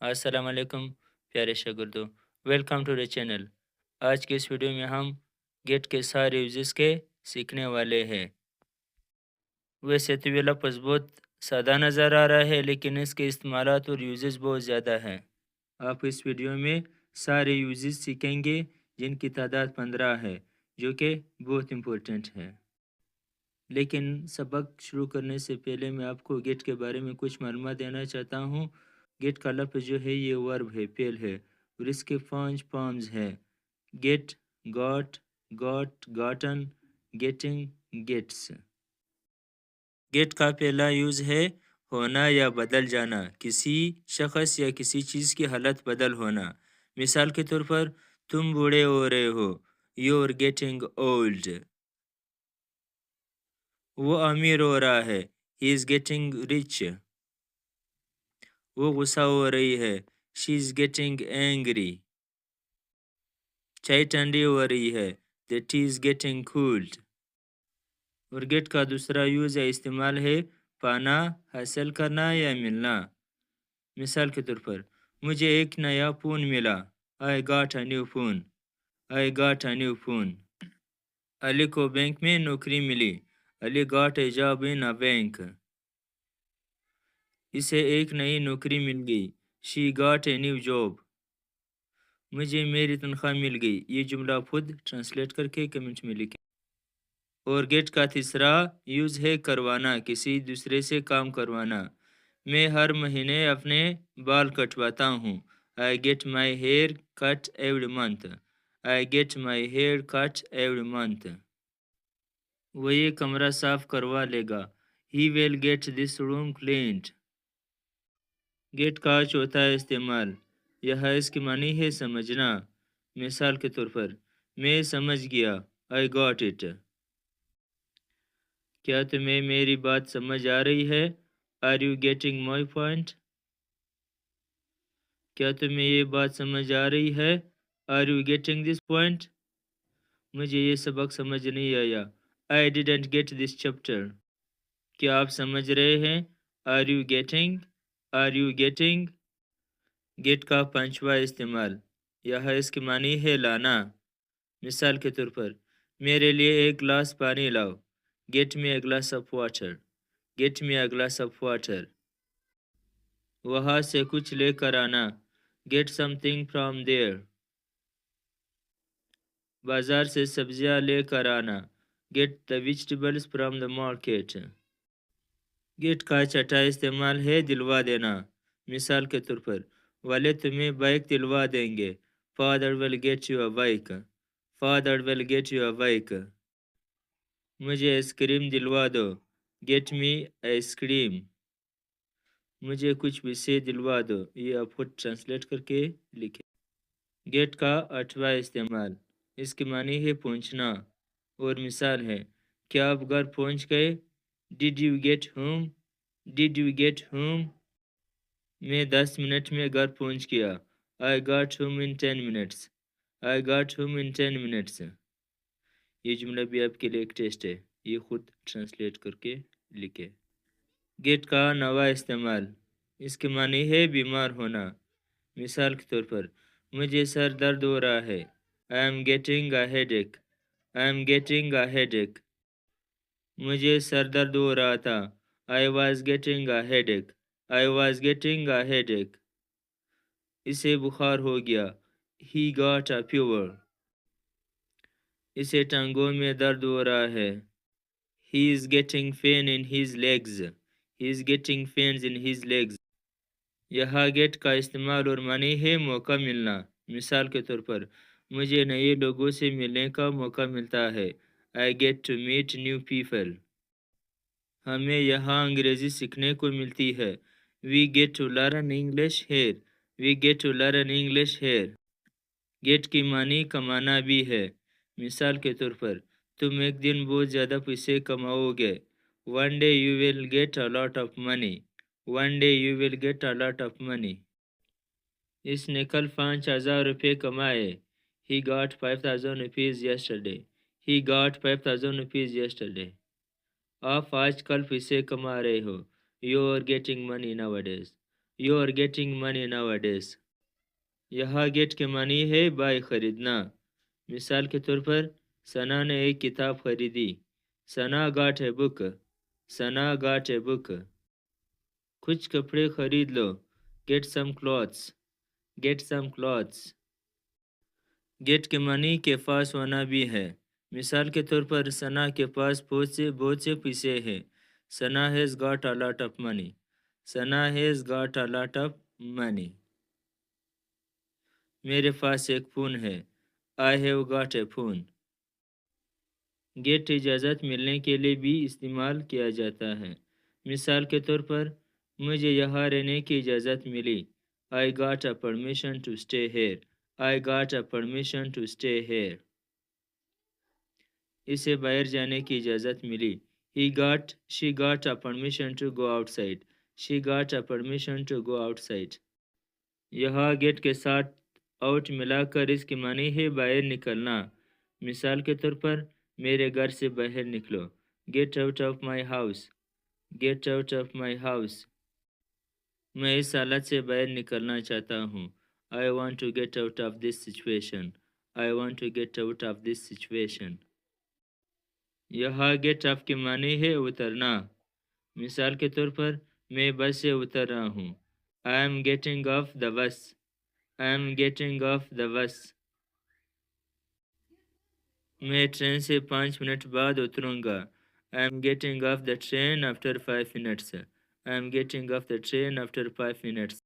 السلام علیکم پیارے شاگردوں، ویلکم ٹو دا چینل۔ آج کے اس ویڈیو میں ہم گیٹ کے سارے یوزز کے سیکھنے والے ہیں۔ ویسے تو یہ لفظ بہت سادہ نظر آ رہا ہے، لیکن اس کے استعمالات اور یوزز بہت زیادہ ہیں۔ آپ اس ویڈیو میں سارے یوزز سیکھیں گے جن کی تعداد 15 ہے، جو کہ بہت امپورٹنٹ ہے۔ لیکن سبق شروع کرنے سے پہلے میں آپ کو گیٹ کے بارے میں کچھ معلومات دینا چاہتا ہوں۔ گیٹ کا لفظ جو ہے یہ ورب ہے، فعل ہے، اور اس کے 5 فارمز ہیں: get, got, got, gotten, getting, gets. Get کا پہلا یوز ہے ہونا یا بدل جانا، کسی شخص یا کسی چیز کی حالت بدل ہونا۔ مثال کے طور پر تم بوڑھے ہو رہے ہو، یو آر گیٹنگ اولڈ۔ وہ امیر ہو رہا ہے، ہی از گیٹنگ ریچ۔ وہ غصہ ہو رہی ہے، شی از گیٹنگ اینگری۔ چائے ٹھنڈی ہو رہی ہے، the tea is getting cooled۔ اور گیٹ کا دوسرا یوز یا استعمال ہے پانا، حاصل کرنا یا ملنا۔ مثال کے طور پر مجھے ایک نیا فون ملا، I got a new phone، I got a new phone۔ علی کو بینک میں نوکری ملی، علی got a job in a bank۔ اسے ایک نئی نوکری مل گئی، she got a new job۔ مجھے میری تنخواہ مل گئی۔ یہ جملہ خود ٹرانسلیٹ کر کے کمنٹ میں لکھیں۔ اور گیٹ کا تیسرا یوز ہے کروانا، کسی دوسرے سے کام کروانا۔ میں ہر مہینے اپنے بال کٹواتا ہوں، I get my hair cut every month، I get my hair cut every month۔ وہ یہ کمرہ صاف کروا لے گا، he will get this room cleaned۔ Get کا چوتھا استعمال یہاں اس کی معنی ہے سمجھنا۔ مثال کے طور پر میں سمجھ گیا، I got it۔ کیا تمہیں میری بات سمجھ آ رہی ہے؟ Are you getting my point؟ کیا تمہیں یہ بات سمجھ آ رہی ہے؟ Are you getting this point؟ مجھے یہ سبق سمجھ نہیں آیا، I didn't get this chapter۔ کیا آپ سمجھ رہے ہیں؟ Are you getting؟ Are you getting؟ Get کا پانچواں استعمال یہاں اس کی معنی ہے لانا۔ مثال کے طور پر میرے لیے ایک گلاس پانی لاؤ، Get me a glass of water، Get me a glass of water۔ وہاں سے کچھ لے کر آنا، Get something from there۔ بازار سے سبزیاں لے کر آنا، Get the vegetables from the market۔ Get کا چھٹا استعمال ہے دلوا دینا۔ مثال کے طور پر والد تمہیں بائک دلوا دیں گے، Father will get you a bike، Father will get you a bike۔ مجھے آئس کریم دلوا دو، Get me ice cream۔ مجھے کچھ پیسے دلوا دو۔ یہ آپ خود ٹرانسلیٹ کر کے لکھیں۔ گیٹ کا آٹھواں استعمال اس کی معنی ہے پہنچنا، اور مثال ہے کیا آپ گھر پہنچ گئے، Did you get home؟ Did you get home؟ میں 10 منٹ میں گھر پہنچ گیا، I got home in 10 minutes، I got home in 10 minutes۔ یہ جملہ بھی آپ کے لیے ایک ٹیسٹ ہے، یہ خود ٹرانسلیٹ کر کے لکھیں۔ گیٹ کا نواں استعمال اس کے معنی ہے بیمار ہونا۔ مثال کے طور پر مجھے سر درد ہو رہا ہے، I am getting a headache، I am getting a headache۔ مجھے سر درد ہو رہا تھا، I was getting a headache، I was getting a headache۔ اسے بخار ہو گیا، He got a fever۔ اسے ٹانگوں میں درد ہو رہا ہے، He is getting pain in his legs، He is getting pains in his legs۔ یہاں گیٹ کا استعمال اور معنی ہے موقع ملنا۔ مثال کے طور پر مجھے نئے لوگوں سے ملنے کا موقع ملتا ہے، I get to meet new people۔ ہمیں یہاں انگریزی سیکھنے کو ملتی ہے، We get to learn English here، We get to learn English here۔ Get کی معنی کمانا بھی ہے۔ مثال کے طور پر تم ایک دن بہت زیادہ پیسے کماؤ گے، One day you will get a lot of money، One day you will get a lot of money۔ اس نے کل 5,000 روپے کمائے، He got 5,000 rupees yesterday، He got 5,000 rupees yesterday۔ آپ آج کل پیسے کما رہے ہو، You are getting money nowadays، you are getting money nowadays. یہاں گیٹ کے معنی ہے بائی خریدنا. مثال کے طور پر ثنا نے ایک کتاب خریدی. Sana got a book. Sana got a book. کچھ کپڑے خرید لو. Get some clothes. Get some clothes. Get کے معنی کے پاس ہونا بھی ہے. مثال کے طور پر ثنا کے پاس بہت سے پیسے ہیں. Sana has got a lot of money. Sana has got a lot of money. میرے پاس ایک فون ہے. I have got a phone. Get اجازت ملنے کے لیے بھی استعمال کیا جاتا ہے. مثال کے طور پر مجھے یہاں رہنے کی اجازت ملی. I got a permission to stay here. I got a permission to stay here. اسے باہر جانے کی اجازت ملی. She got a permission to go outside. She got a permission to go outside. یہاں گیٹ کے ساتھ out ملا کر اس کی معنی ہے باہر نکلنا. مثال کے طور پر میرے گھر سے باہر نکلو. Get out of my house. Get out of my house. میں اس حالت سے باہر نکلنا چاہتا ہوں. I want to get out of this situation. I want to get out of this situation. یہاں گیٹ آف کی معنی ہے اترنا. مثال کے طور پر میں بس سے اتر رہا ہوں. I am getting off the bus. I am getting off the bus. میں ٹرین سے 5 منٹ بعد اتروں گا. I am getting off the train after 5 minutes. I am getting off the train after 5 minutes.